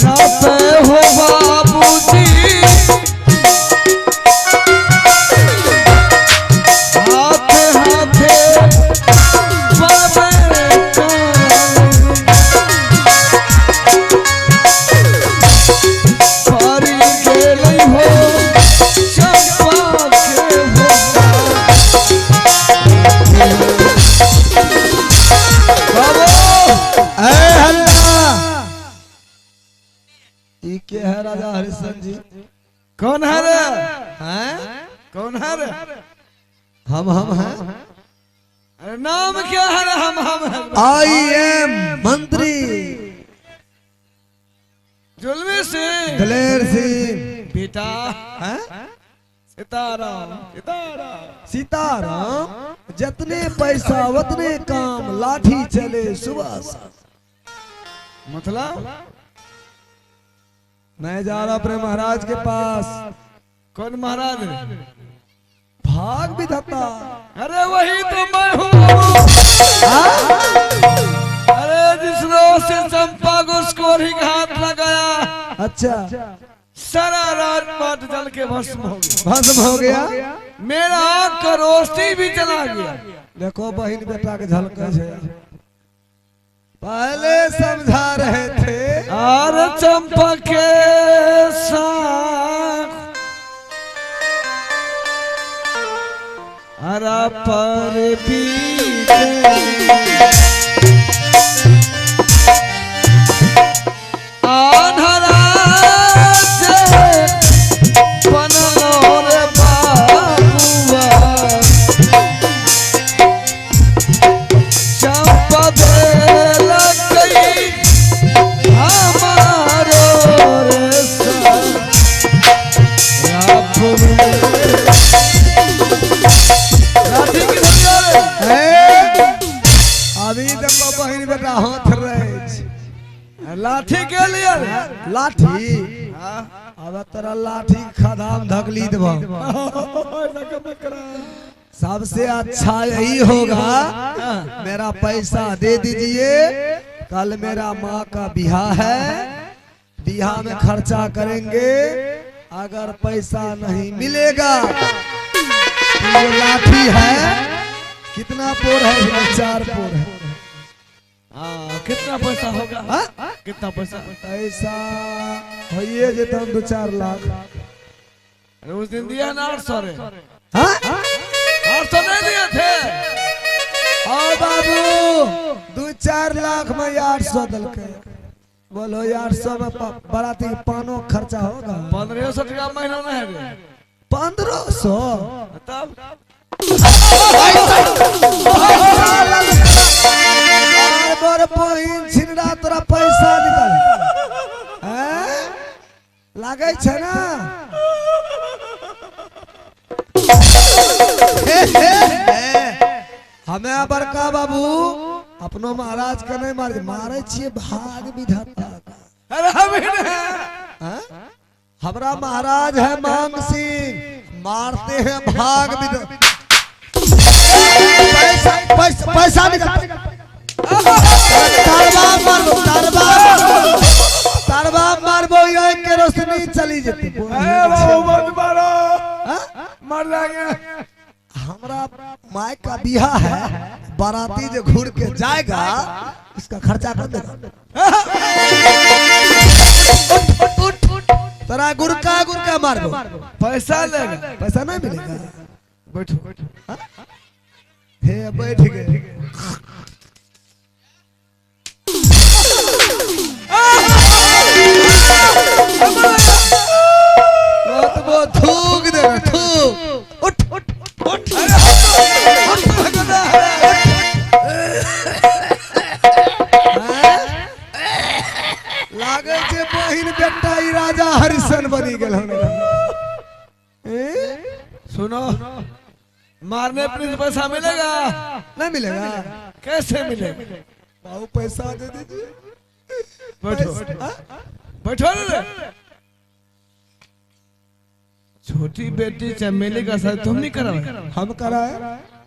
रात हो बाबूजी हाथे हाथे पारी गेली हो चंपा के के है राजा हरिश्चंद्र जी? कौन है रे? हैं? कौन है रे? हम हैं। अरे नाम क्या है रे? हम हैं। आई एम मंत्री जुल्मी सिंह, दलेर सिंह बेटा है। सीताराम सीताराम जितने पैसा उतने काम, लाठी चले सुबह शाम। मतलब मैं जा रहा अपने महाराज के पास। कौन महाराज? भाग विधाता। अरे वही तो मैं हूँ। अरे जिस रोज से चंपा को उसको ही हाथ लगाया, अच्छा सारा राजपाट जल के भस्म हो गया। भस्म हो गया। मेरा आँख का रोशनी भी चला गया। देखो बहन बेटा के झलक है। पहले समझा रहे थे और चंपा के साथ हरा पर बीते आंधरा से बनलो रे बाबुआ चंपा दे अभी देखो बहन बेटा हाथ रहे। लाठी के लिए लाठी अब तेरा लाठी खदाम धकली देव। सबसे अच्छा यही होगा मेरा पैसा दे दीजिए। कल मेरा माँ का बियाह है, बियाह में खर्चा करेंगे। अगर पैसा नहीं मिलेगा तो ये लाठी है। कितना पोर है? 4 पोर है। कितना पैसा होगा? कितना पैसा? पैसा होइए जेता 2-4 लाख। अरे उस दिन दिया ना 800 रे। 800 नहीं दिए थे। आओ बाबू 2-4 लाख में 800 दल के। बोलो 800 में बाराती पानो खर्चा होगा। 1500 टका महीना में है रे। 1500 तब छिनरा तोरा पैसा निकल लागे छे ना। हमें बड़का बाबू अपनो महाराज के नहीं मारे छिए भाग विधाता का। अरे हमारा महाराज है मान सिंह, मारते हैं भाग विधाता। पैसा निकल। तारबा मारबो के रोशनी चली जेते। मर जाएंगे। हमरा माय का बियाह है, बाराती जो घूर के जाएगा इसका खर्चा कर देगा। तेरा गुरका मारबो। पैसा लेगा, पैसा नहीं मिलेगा। बैठो हे बैठ गए। वो थूक दे थूक। उठ उठ उठ। लागे छे बहिन बेटा ई राजा हरिश्चंद्र बनी गेल। सुनो, मारने पर पैसा मिलेगा? नहीं मिलेगा। कैसे मिलेगा? बाबू पैसा दे दीजिए। बैठो बैठो रे। छोटी बेटी चमेली का शादी तुम नहीं करा? हम कराए।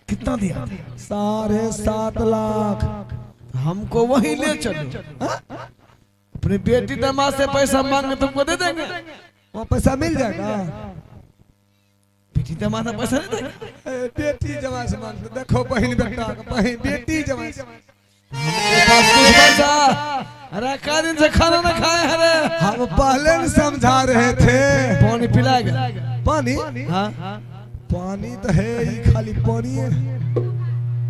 कितना दिया? 7.5 लाख। हमको वहीं ले चलो। हाँ? अपनी बेटी दामाद से पैसा मांगे तुमको दे देंगे। वहाँ पैसा मिल जाएगा। बेटी दामाद पैसा नहीं देंगे। बेटी जमा से मांग देखो बहन बेटा बहन बेटी जमा से हमके पास कुछ पैसा। अरे का दिन से खाना ना खाए। अरे हम पहले न समझा रहे थे। पानी पिलाएगा। पानी हाँ पानी तो है ही खाली पानी है।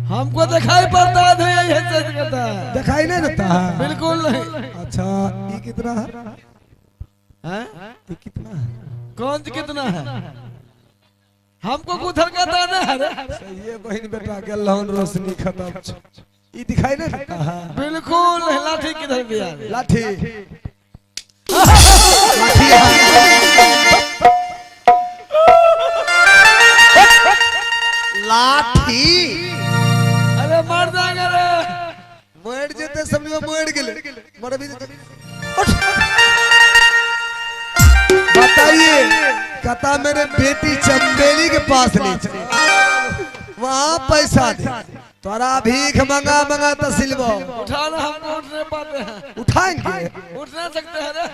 हमको दिखाई पड़ता है यही सच कहता है। दिखाई नहीं देता है बिल्कुल नहीं। अच्छा ये कितना है? हैं? ये कितना है? कौन सी कितना है? हमको कुधर का दाना है रे। सही है बहन बेटा के लौन रोशनी खत्म। ये दिखाई नहीं देता है। बिल्कुल नहीं। लाठी किधर गया? लाठी लाठी अरे मर जाएगा रे। मर जेते समझो मर गेले। मर भी बताइए कहता मेरे बेटी चंबेली के पास ले वहाँ पैसा दे। तोरा भीख मंगा मंगा तो सिलवा उठाना हमको उठ नहीं पाते हैं। उठाएंगे उठ नहीं सकते हैं रे।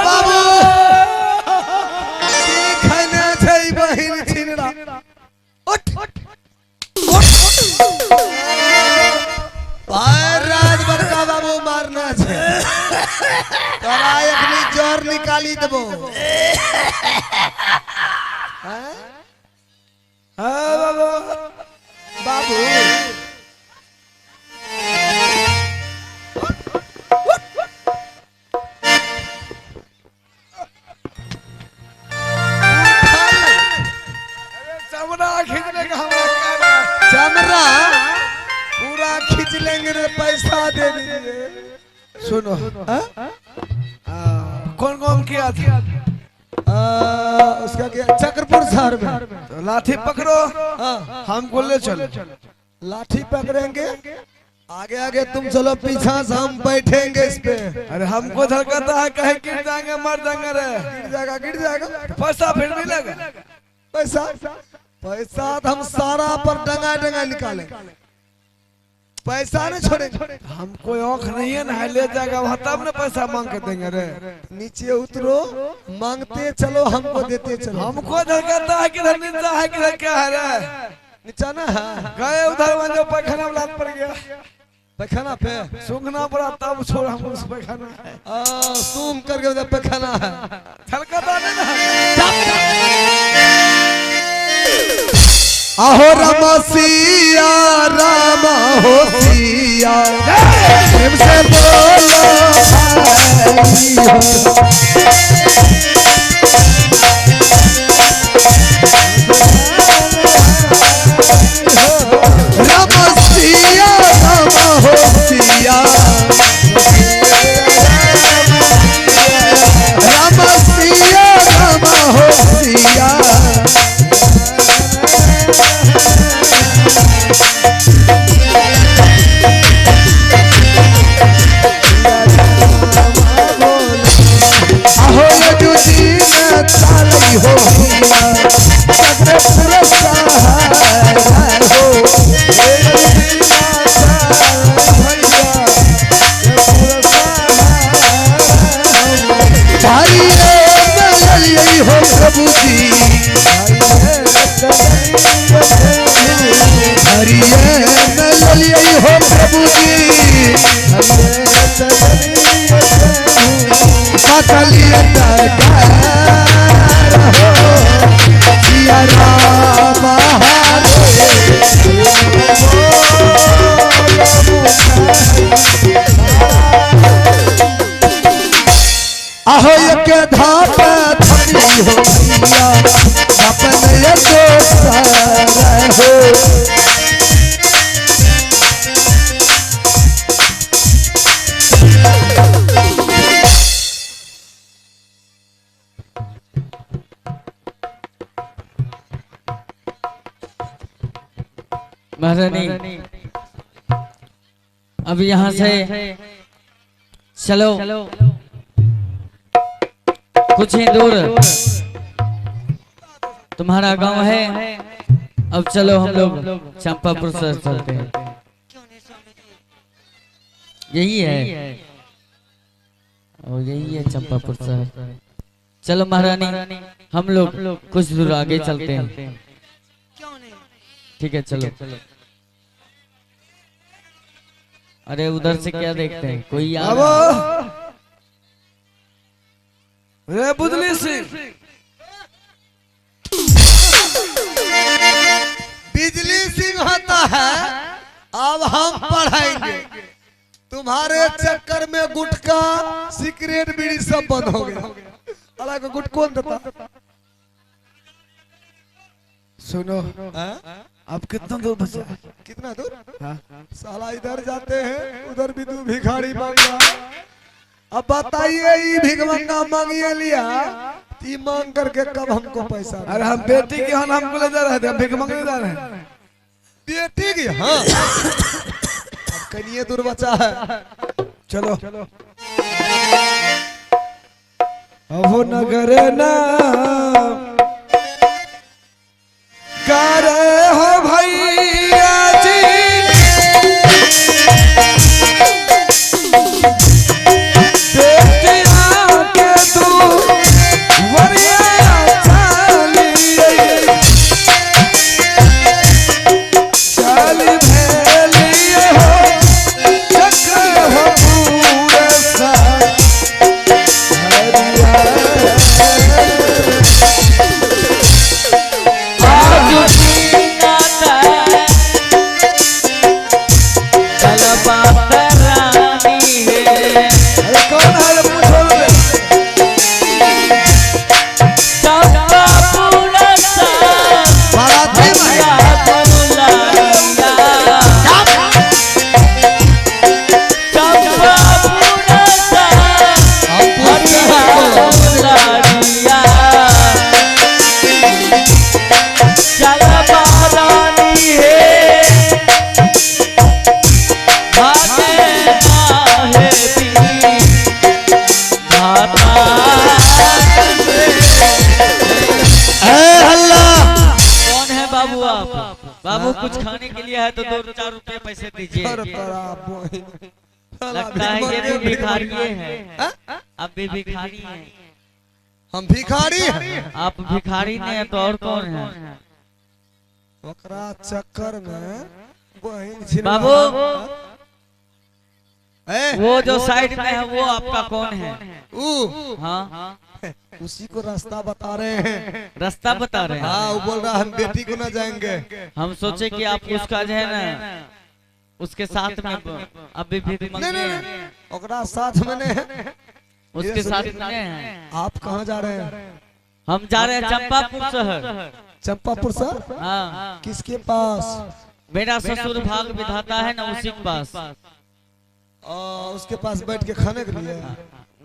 बाबू खाना छै बहिन छिनरा उठ भाई राज बड़का बाबू मारना छै। तोरा एखनी जोर निकाली देबो। बाबू बाबू चमड़ा खींचने का हमारा चमड़ा पूरा खींच लेंगे रे पैसा दे दीजिए। सुनो। कौन कौन किया था? उसका क्या चक्रपुर शहर में। तो लाठी पकड़ो। हमको ले चलो। लाठी पकड़ेंगे आगे आगे तुम चलो पीछा से हम बैठेंगे इस पे। अरे हमको धड़कता है कहीं गिर जाएंगे मर जाएंगे रे। गिर जाएगा पैसा फिर मिलेगा। पैसा पैसा तो हम सारा पर डंगा डंगा निकाले। पैसा नहीं छोड़ेंगे। हमको औख नहीं है ना ले जाएगा वहाँ तब ना पैसा मांग के देंगे रे। नीचे उतरो मांगते चलो हमको देते चलो। हमको धड़कता है किधर नीचा है किधर क्या है रे। नीचा ना है गए उधर वहाँ जो पैखाना में लात पड़ गया। पैखाना पे सूखना पड़ा तब छोड़ हमको उस पैखाना है। सूम करके उधर पैखाना है। धड़कता नहीं ना। आहो रामा सिया रामा हो सिया प्रेम से बोलो भाई हो। रामा सिया रामा हो सिया रामा सिया रामा हो सिया। हो प्रभु जी हरिये ललिये हो प्रभु जी सकलिए आहो एक धाप थरी हो भैया अपन हो। महारानी अब यहाँ से चलो कुछ ही दूर तुम्हारा गांव है। अब चलो हम लोग चंपापुर से चलते हैं। यही है और यही है चंपापुर शहर। चलो महारानी हम लोग कुछ दूर आगे चलते हैं। ठीक है चलो। अरे उधर से क्या देखते हैं, कोई आ अब रहा है? रे बुदली सिंह, बिजली सिंह होता है। अब हम पढ़ाएंगे। तुम्हारे चक्कर में गुटखा सिगरेट बीड़ी सब बंद हो गया। अला को गुट कौन देता? सुनो हाँ? अब कितना दूर बचा? कितना दूर? हाँ? साला इधर जाते हैं उधर भी तू भिखारी मांगा। अब बताइए ये भिखमंगा मांगिए लिया, ये मांग करके कब हमको पैसा अरे हम बेटी के यहाँ हमको ले जा रहे थे, हम भिख मांगने जा रहे हैं। बेटी की? हाँ। अब कनिए दूर बचा है। चलो अब नगर ना करे हो भैया जी, बेटिया के तू वरिया चाली चाली भेलिए हो चक्र हो पूरे साथ हरिया। अरे कौन है ये पूछो रे? बाराती में कौन है बाबू आप? बाबू कुछ खाने के लिए है तो 2-4 रुपए पैसे दीजिए। लगता है ये भी भिखारी है। आप भी भिखारी हैं। हम भिखारी हैं। आप भिखारी नहीं है तो और कौन है? ओकरा चक्कर में बहन छिनरा। बाबू ए, वो जो साइड में है वो आपका कौन है? हाँ उसी को रास्ता बता रहे हैं। रास्ता बता रहे हैं। हाँ वो बोल रहा हम बेटी को न जाएंगे। हम सोचे कि आप उसका जो है ना उसके साथ में अभी भीख नहीं मांगे नहीं हैं। नहीं, ओकरा साथ में नहीं। उसके साथ में हैं। आप कहाँ जा रहे हैं? हम जा रहे हैं चंपापुर शहर। चंपापुर सर? हाँ किसके पास? मेरा ससुर भाग विधाता है ना, उसी के पास। उसके पास बैठ के खाने के लिए?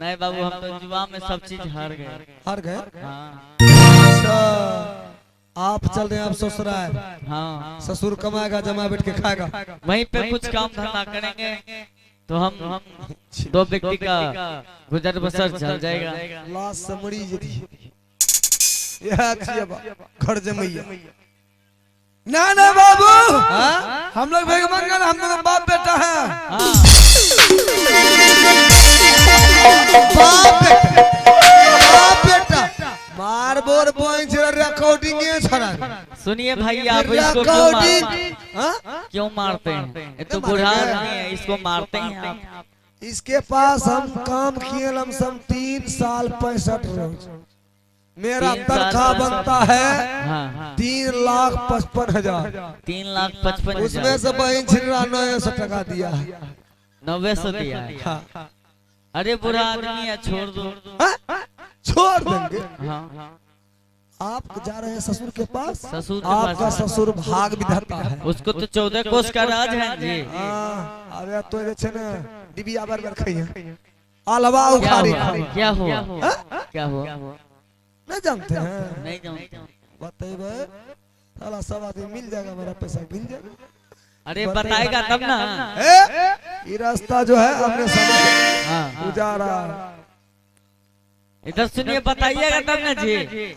नहीं बाबू, हम तो जुआ में सब चीज हार गए। हार गए? हाँ अच्छा, आप चल रहे हैं आप ससुराल। हाँ ससुर कमाएगा जमा बैठ के खाएगा। वहीं पे कुछ काम धंधा करेंगे तो हम 2 व्यक्ति का गुजर बसर चल जाएगा। लाश से मरीज घर जमैया। ना ना बाबू, हाँ? हम लोग भिख मंगल, हम लोग बाप बेटा है। हाँ बाप बेटा, बाप बेटा मार बोर पॉइंट रिकॉर्डिंग छड़ा। सुनिए भाई, आप इसको क्यों मारते हैं? ये तो बूढ़ा आदमी है, इसको मारते हैं आप। इसके पास हम काम किए लमसम 3 साल 65 रोज। मेरा 3 साल तनख्वाह बनता है हाँ 3,55,000। 3,55,000 उसमें से बहन छिनरा 900 टका दिया है। 900 दिया है। हाँ। अरे बुरा आदमी है, छोड़ दो। हाँ? छोड़ देंगे। हाँ आप जा रहे हैं ससुर के पास? ससुर के आपका पास। ससुर भाग विधाता है। उसको तो 14 कोस का राज है जी। अरे तो जे छे ना डिबिया बरबर खइया अलवा क्या उखाड़ी हुआ? खाई। क्या हुआ? हाँ? क्या हुआ? नहीं जानते हैं? नहीं जानते। बताइए साला सब आदमी मिल जाएगा, मेरा पैसा मिल जाएगा। अरे बताएगा तब ना। ये रास्ता जो है हमने समझ हाँ गुजारा। इधर सुनिए, बताइएगा तब ना जी।